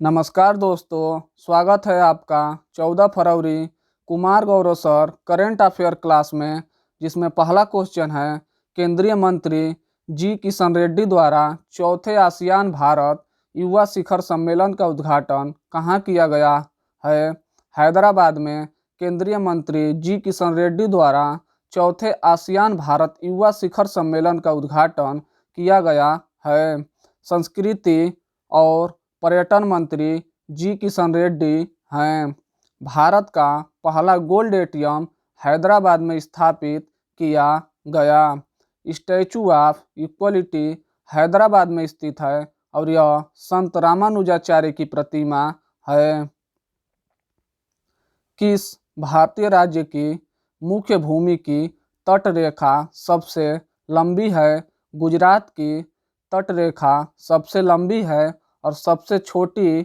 नमस्कार दोस्तों, स्वागत है आपका 14 फरवरी Kumar Gaurav sir current affair class में, जिसमें पहला क्वेश्चन है केंद्रीय मंत्री जी किशन रेड्डी द्वारा चौथे आसियान भारत युवा शिखर सम्मेलन का उद्घाटन कहाँ किया गया है। हैदराबाद में केंद्रीय मंत्री जी किशन रेड्डी द्वारा चौथे आसियान भारत युवा शिखर सम्मेलन का उद्घाटन किया गया है। संस्कृति और पर्यटन मंत्री जी किशन रेड्डी हैं। भारत का पहला गोल्ड एटीएम हैदराबाद में स्थापित किया गया। स्टैचू ऑफ इक्वलिटी हैदराबाद में स्थित है और यह संत रामानुजाचार्य की प्रतिमा है। किस भारतीय राज्य की मुख्य भूमि की तटरेखा सबसे लंबी है? गुजरात की तटरेखा सबसे लंबी है और सबसे छोटी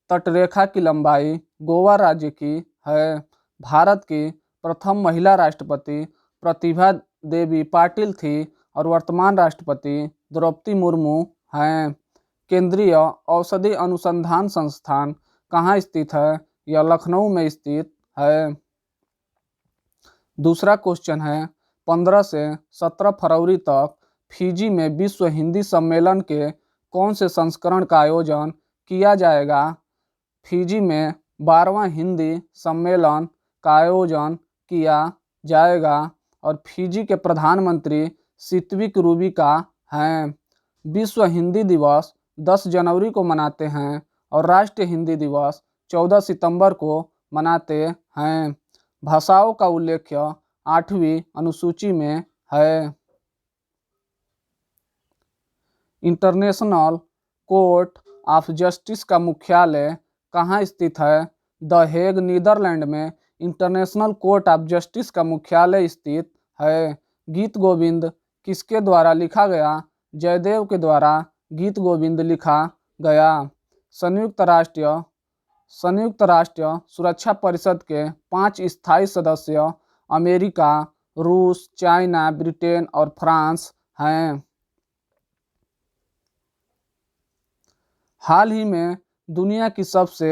तटरेखा की लंबाई गोवा राज्य की है। भारत की प्रथम महिला राष्ट्रपति प्रतिभा देवी पाटिल थी और वर्तमान राष्ट्रपति द्रौपदी मुर्मू हैं। केंद्रीय औषधि अनुसंधान संस्थान कहाँ स्थित है? यह लखनऊ में स्थित है। दूसरा क्वेश्चन है 15 से 17 फरवरी तक फिजी में विश्व हिंदी सम्मेलन के कौन से संस्करण का आयोजन किया जाएगा? फिजी में 12वां हिंदी सम्मेलन का आयोजन किया जाएगा और फिजी के प्रधानमंत्री सित्विक रूबिका हैं। विश्व हिंदी दिवस 10 जनवरी को मनाते हैं और राष्ट्रीय हिंदी दिवस 14 सितंबर को मनाते हैं। भाषाओं का उल्लेख 8वीं अनुसूची में है। इंटरनेशनल कोर्ट ऑफ जस्टिस का मुख्यालय कहाँ स्थित है? द हेग नीदरलैंड में इंटरनेशनल कोर्ट ऑफ जस्टिस का मुख्यालय स्थित है। गीत गोविंद किसके द्वारा लिखा गया? जयदेव के द्वारा गीत गोविंद लिखा गया। संयुक्त राष्ट्र सुरक्षा परिषद के 5 स्थायी सदस्य अमेरिका, रूस, चाइना, ब्रिटेन और फ्रांस हैं। हाल ही में दुनिया की सबसे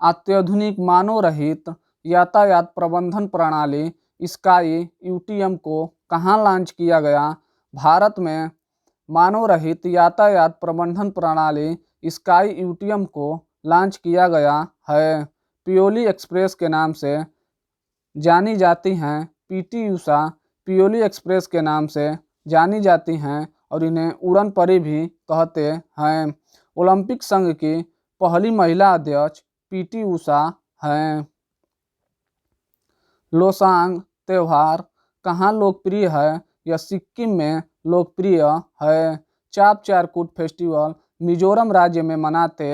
अत्याधुनिक मानव रहित यातायात प्रबंधन प्रणाली स्काई यूटीएम को कहाँ लॉन्च किया गया? भारत में मानव रहित यातायात प्रबंधन प्रणाली स्काई यूटीएम को लॉन्च किया गया है। पियोली एक्सप्रेस के नाम से जानी जाती हैं पीटी उषा पियोली एक्सप्रेस के नाम से जानी जाती हैं और इन्हें उड़न परी भी कहते हैं। ओलंपिक संघ की पहली महिला अध्यक्ष पीटी उषा हैं। लोसांग त्यौहार कहाँ लोकप्रिय है? यह सिक्किम में लोकप्रिय है। चाप चारकुट फेस्टिवल मिजोरम राज्य में मनाते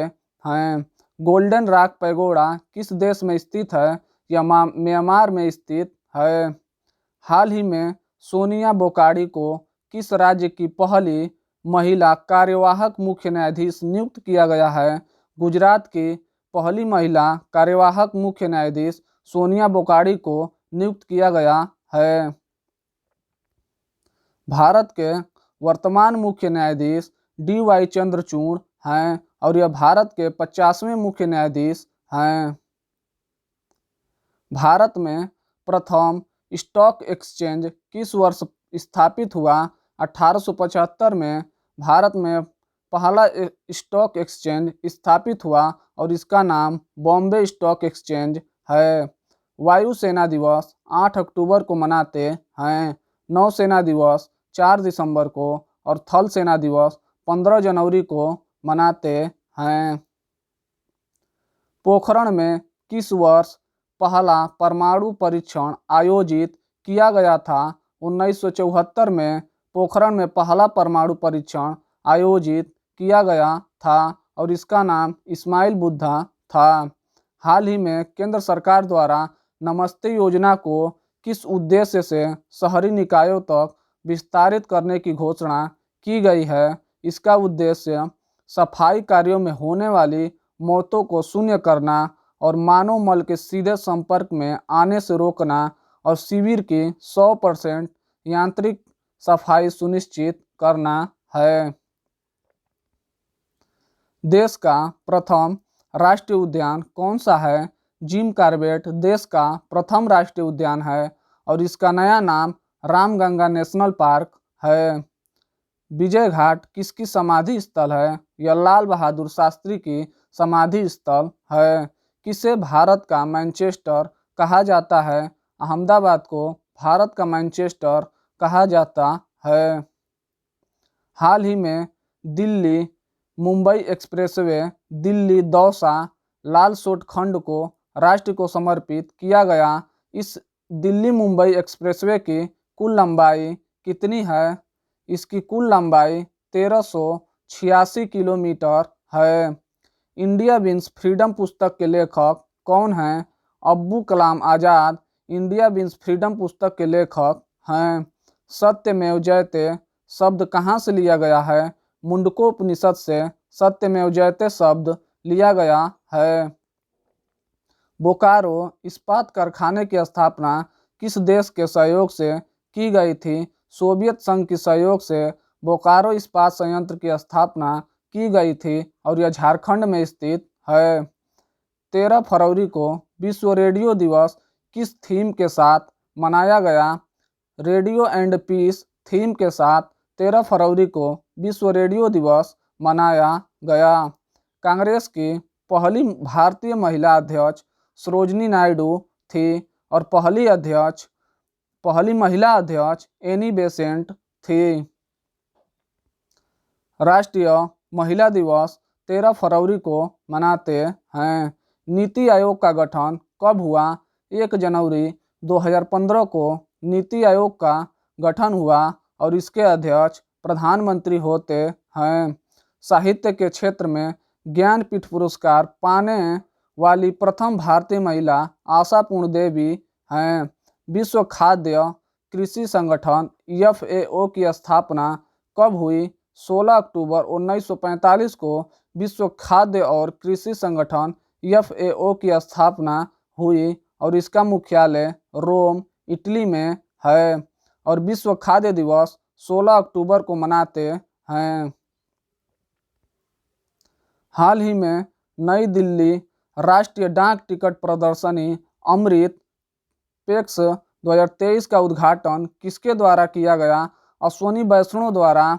हैं। गोल्डन रॉक पैगोडा किस देश में स्थित है? यह म्यांमार में स्थित है। हाल ही में सोनिया बोकाडी को किस राज्य की पहली महिला कार्यवाहक मुख्य न्यायाधीश नियुक्त किया गया है? गुजरात की पहली महिला कार्यवाहक मुख्य न्यायाधीश सोनिया बोकाडी को नियुक्त किया गया है। भारत के वर्तमान मुख्य न्यायाधीश DY चंद्रचूड़ हैं और यह भारत के 50वें मुख्य न्यायाधीश हैं। भारत में प्रथम स्टॉक एक्सचेंज किस वर्ष स्थापित हुआ? 1875 में भारत में पहला स्टॉक एक्सचेंज स्थापित हुआ और इसका नाम बॉम्बे स्टॉक एक्सचेंज है। वायुसेना दिवस 8 अक्टूबर को मनाते हैं। नौसेना दिवस 4 दिसंबर को और थल सेना दिवस 15 जनवरी को मनाते हैं। पोखरण में किस वर्ष पहला परमाणु परीक्षण आयोजित किया गया था? 1974 में पोखरण में पहला परमाणु परीक्षण आयोजित किया गया था और इसका नाम इस्माइल बुद्धा था। हाल ही में केंद्र सरकार द्वारा नमस्ते योजना को किस उद्देश्य से शहरी निकायों तक विस्तारित करने की घोषणा की गई है? इसका उद्देश्य सफाई कार्यों में होने वाली मौतों को शून्य करना और मानव मल के सीधे संपर्क में आने से रोकना और शिविर की 100% यांत्रिक सफाई सुनिश्चित करना है। देश का प्रथम राष्ट्रीय उद्यान कौन सा है? जिम कॉर्बेट देश का प्रथम राष्ट्रीय उद्यान है और इसका नया नाम रामगंगा नेशनल पार्क है। विजय घाट किसकी समाधि स्थल है? यह लाल बहादुर शास्त्री की समाधि स्थल है। किसे भारत का मैनचेस्टर कहा जाता है? अहमदाबाद को भारत का मैनचेस्टर कहा जाता है। हाल ही में दिल्ली मुंबई एक्सप्रेसवे दिल्ली दौसा लालसोट खंड को राष्ट्र को समर्पित किया गया। इस दिल्ली मुंबई एक्सप्रेसवे की कुल लंबाई कितनी है? इसकी कुल लंबाई 1386 किलोमीटर है। इंडिया विंस फ्रीडम पुस्तक के लेखक कौन हैं? Abul Kalam Azad India wins freedom पुस्तक के लेखक हैं। सत्यमेव जयते शब्द कहाँ से लिया गया है? मुंडकोपनिषद से सत्यमेव जयते शब्द लिया गया है। बोकारो इस्पात कारखाने की स्थापना किस देश के सहयोग से की गई थी? सोवियत संघ के सहयोग से बोकारो इस्पात संयंत्र की स्थापना की गई थी और यह झारखंड में स्थित है। 13 फरवरी को विश्व रेडियो दिवस किस थीम के साथ मनाया गया? रेडियो एंड पीस थीम के साथ 13 फरवरी को विश्व रेडियो दिवस मनाया गया। कांग्रेस की पहली भारतीय महिला अध्यक्ष सरोजिनी नायडू थी और पहली महिला अध्यक्ष एनी बेसेंट थी। राष्ट्रीय महिला दिवस 13 फरवरी को मनाते हैं। नीति आयोग का गठन कब हुआ? 1 जनवरी 2015 को नीति आयोग का गठन हुआ और इसके अध्यक्ष प्रधानमंत्री होते हैं। साहित्य के क्षेत्र में ज्ञानपीठ पुरस्कार पाने वाली प्रथम भारतीय महिला आशापूर्ण देवी हैं। विश्व खाद्य कृषि संगठन FAO की स्थापना कब हुई? 16 अक्टूबर 1945 को विश्व खाद्य और कृषि संगठन FAO की स्थापना हुई और इसका मुख्यालय रोम इटली में है और विश्व खाद्य दिवस 16 अक्टूबर को मनाते हैं। हाल ही में नई दिल्ली राष्ट्रीय डाक टिकट प्रदर्शनी अमृत पेक्स 2023 का उद्घाटन किसके द्वारा किया गया? अश्वनी वैष्णव द्वारा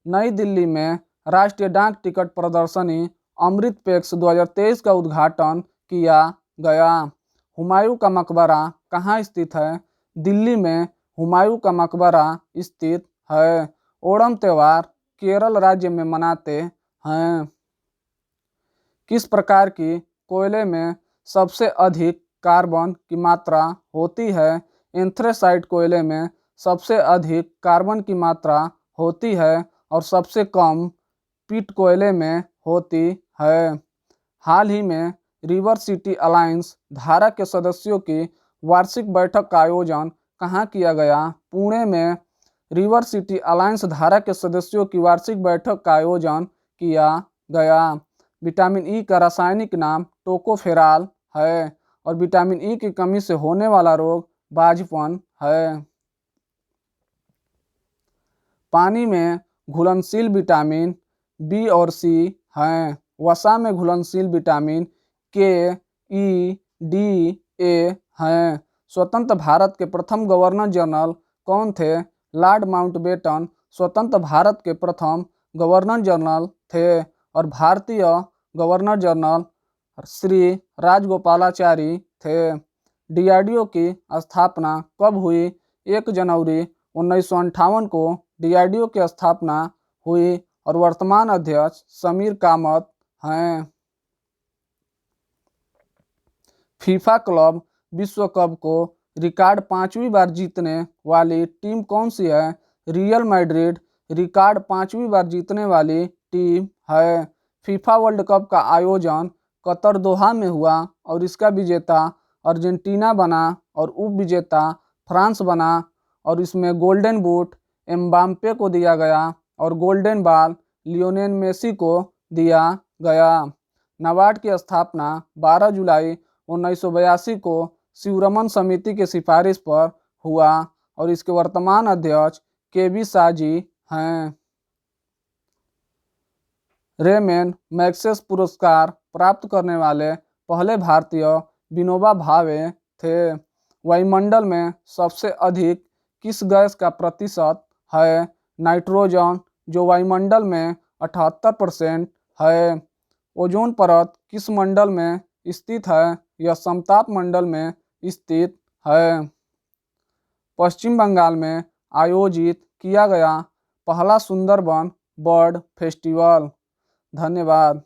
नई दिल्ली में राष्ट्रीय डाक टिकट प्रदर्शनी अमृत पेक्स 2023 का उद्घाटन किया गया। हुमायूं का मकबरा कहाँ स्थित है? दिल्ली में हुमायूं का मकबरा स्थित है। ओणम त्यौहार केरल राज्य में मनाते हैं। किस प्रकार की कोयले में सबसे अधिक कार्बन की मात्रा होती है? एंथ्रेसाइट कोयले में सबसे अधिक कार्बन की मात्रा होती है और सबसे कम पीट कोयले में होती है। हाल ही में रिवर सिटी अलायंस धारा के सदस्यों की वार्षिक बैठक का आयोजन कहाँ किया गया? पुणे में रिवर सिटी अलायंस धारा के सदस्यों की वार्षिक बैठक का आयोजन किया गया। विटामिन ई का रासायनिक नाम टोकोफेराल है और विटामिन ई की कमी से होने वाला रोग बाझपन है। पानी में घुलनशील विटामिन बी और सी हैं। वसा में घुलनशील विटामिन के, ई, डी, ए हैं। स्वतंत्र भारत के प्रथम गवर्नर जनरल कौन थे? लॉर्ड माउंटबेटन स्वतंत्र भारत के प्रथम गवर्नर जनरल थे और भारतीय गवर्नर जनरल श्री राजगोपालाचारी थे। DRDO की स्थापना कब हुई? 1 जनवरी 1958 को DRDO की स्थापना हुई और वर्तमान अध्यक्ष समीर कामत हैं। फीफा क्लब विश्व कप को रिकॉर्ड 5वीं बार जीतने वाली टीम कौन सी है? रियल मैड्रिड रिकॉर्ड 5वीं बार जीतने वाली टीम है। फीफा वर्ल्ड कप का आयोजन कतर दोहा में हुआ और इसका विजेता अर्जेंटीना बना और उप विजेता फ्रांस बना और इसमें गोल्डन बूट एम्बाप्पे को दिया गया और गोल्डन बॉल लियोनेल मेसी को दिया गया। नाबार्ड की स्थापना 12 जुलाई 1982 को शिवरमन समिति के सिफारिश पर हुआ और इसके वर्तमान अध्यक्ष KB शाह जी हैं। रेमन मैग्सेसे पुरस्कार प्राप्त करने वाले पहले भारतीय विनोबा भावे थे। वायुमंडल में सबसे अधिक किस गैस का प्रतिशत है? नाइट्रोजन, जो वायुमंडल में 78% है। ओजोन परत किस मंडल में स्थित है? यह समताप मंडल में स्थित है। पश्चिम बंगाल में आयोजित किया गया पहला सुंदरबन बर्ड फेस्टिवल। धन्यवाद।